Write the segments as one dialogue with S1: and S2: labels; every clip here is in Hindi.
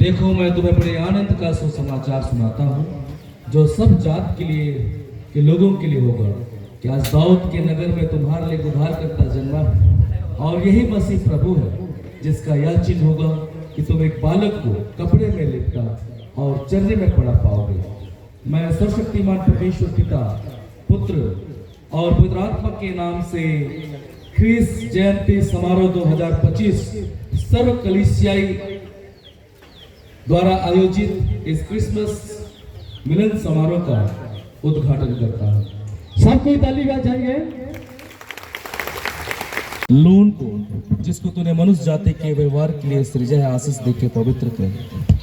S1: देखो मैं तुम्हें बड़े आनंद का सुसमाचार सुनाता हूँ, जो सब जात के लिए के लोगों के लिए होगा कि आज दाऊद के नगर में तुम्हारे लिए उद्धारकर्ता जन्मा है, और यही मसीह प्रभु है, जिसका यह चिन्ह होगा कि तुम एक बालक को कपड़े में लिपटा और चरने में पड़ा पाओगे। मैं सर्वशक्तिमान परमेश्वर पिता, पुत्र और पवित्र आत्मा के नाम से क्रिस जयंती समारोह 2025 सर्व कलीसियाई द्वारा आयोजित इस क्रिसमस मिलन समारोह का उद्घाटन करता हूँ।
S2: सबको ताली बजाइए।
S1: लोन को, जिसको तूने मनुष्य जाति के व्यवहार के लिए सृजा है, आशीष दे के पवित्र कर,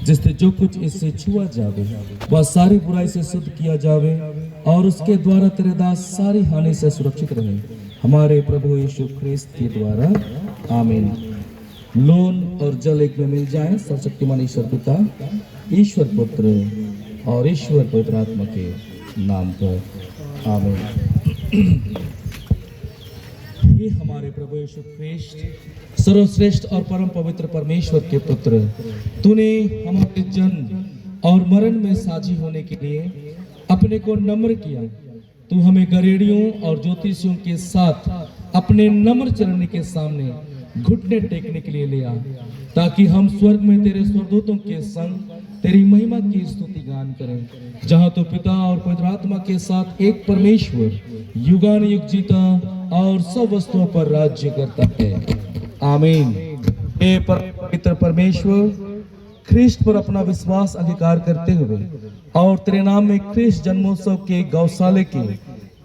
S1: जिससे जो कुछ इससे छुआ जावे वह सारी बुराई से शुद्ध किया जावे, और उसके द्वारा तेरे दास सारी हानि से सुरक्षित रहे, हमारे प्रभु यीशु ख्रिस्त के द्वारा, आमीन। लोन और जल एक में मिल जाए। सर्वशक्तिमान ईश्वर पिता, ईश्वर पुत्र और ईश्वर पवित्र आत्मा के नाम पर, आमीन। हे हमारे प्रभु यीशु ख्रिस्त, सर्वश्रेष्ठ और परम पवित्र परमेश्वर के पुत्र, तूने हमारे जन्म और मरण में साझी होने के लिए अपने को नम्र किया। तू हमें गरेड़ियों और ज्योतिषियों के साथ अपने नम्र चरण के सामने घुटने टेकने के लिए ले आ, ताकि हम स्वर्ग में तेरे स्वर्गदूतों के संग तेरी महिमा की स्तुति गान करें, जहाँ तो पिता और पवित्र आत्मा के साथ एक परमेश्वर युगान युग जीता और सब वस्तुओं पर राज्य करता है, आमीन। हे पवित्र परमेश्वर, ख्रिस्त पर अपना विश्वास अंगीकार करते हुए और तेरे नाम में ख्रिस्त जन्मोत्सव के गौशाले के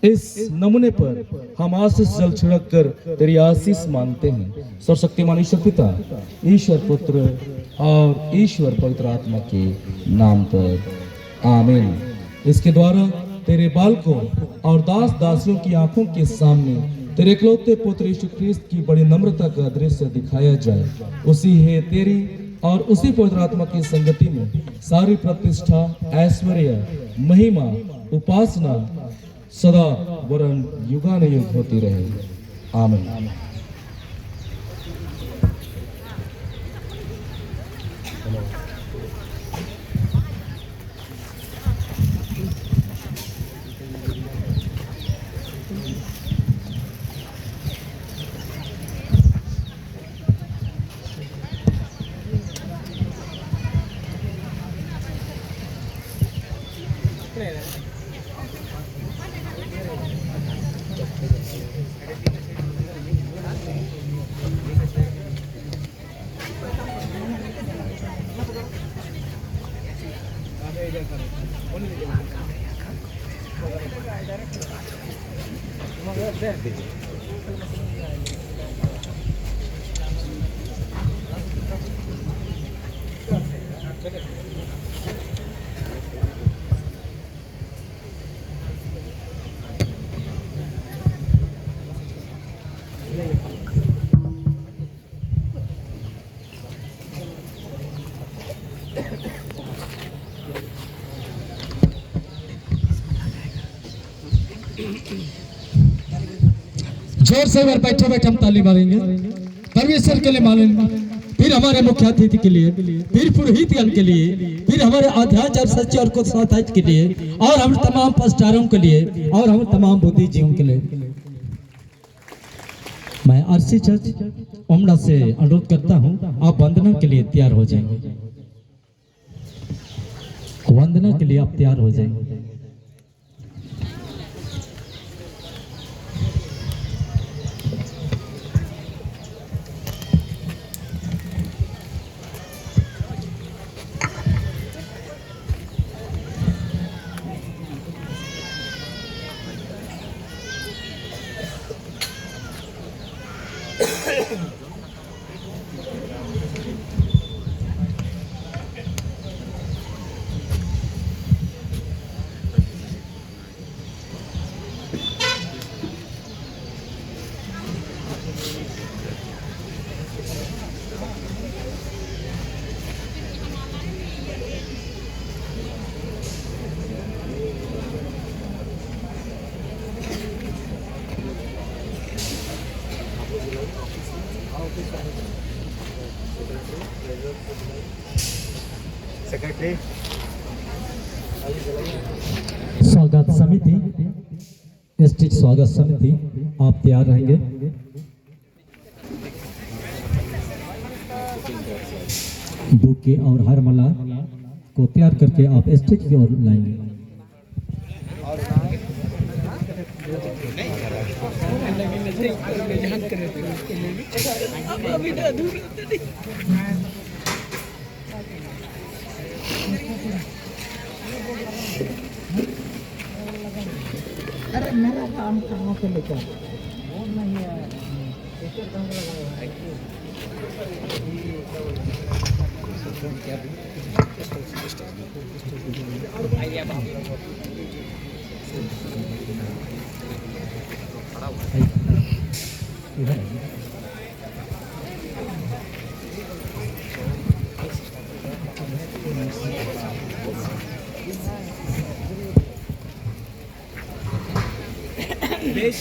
S1: इस नमूने पर हम आशीष जल छिड़क कर तेरी आशीष मांगते हैं, सर्वशक्तिमान ईश्वर पिता, ईश्वर पुत्र और ईश्वर पवित्र आत्मा के नाम पर, आमीन। इसके द्वारा तेरे बालकों और दास दासियों की आंखों के सामने तेरे इकलौते पुत्र यीशु ख्रिस्त की बड़ी नम्रता का दृश्य दिखाया जाए। उसी है तेरी और उसी पवित्र आत्मा की संगति में सारी प्रतिष्ठा, ऐश्वर्य, महिमा, उपासना सदा वरन युगानुयुग होती रहे, आमीन।
S2: जोर से बार बैठे बैठे हम ताली मारेंगे परमेश्वर के लिए, मानेंगे, फिर हमारे मुख्य अतिथि के लिए, फिर पुरोहितगण के लिए, फिर हमारे अध्यक्ष और सचिव और कुछ सदस्य के लिए, और हम तमाम पस्टारों के लिए, और हम तमाम बुद्धिजीवियों के लिए। मैं आरसी चर्च ओमड़ा से अनुरोध करता हूं, आप वंदना के लिए तैयार हो जाएंगे। वंदना के लिए आप तैयार हो जाएंगे। स्वागत समिति, स्टेज स्वागत समिति, आप तैयार रहेंगे। बुके और हरमाला को तैयार करके आप स्टेज की ओर लाएंगे।
S3: अरे मेरा काम कहाँ से लेकर
S4: बेश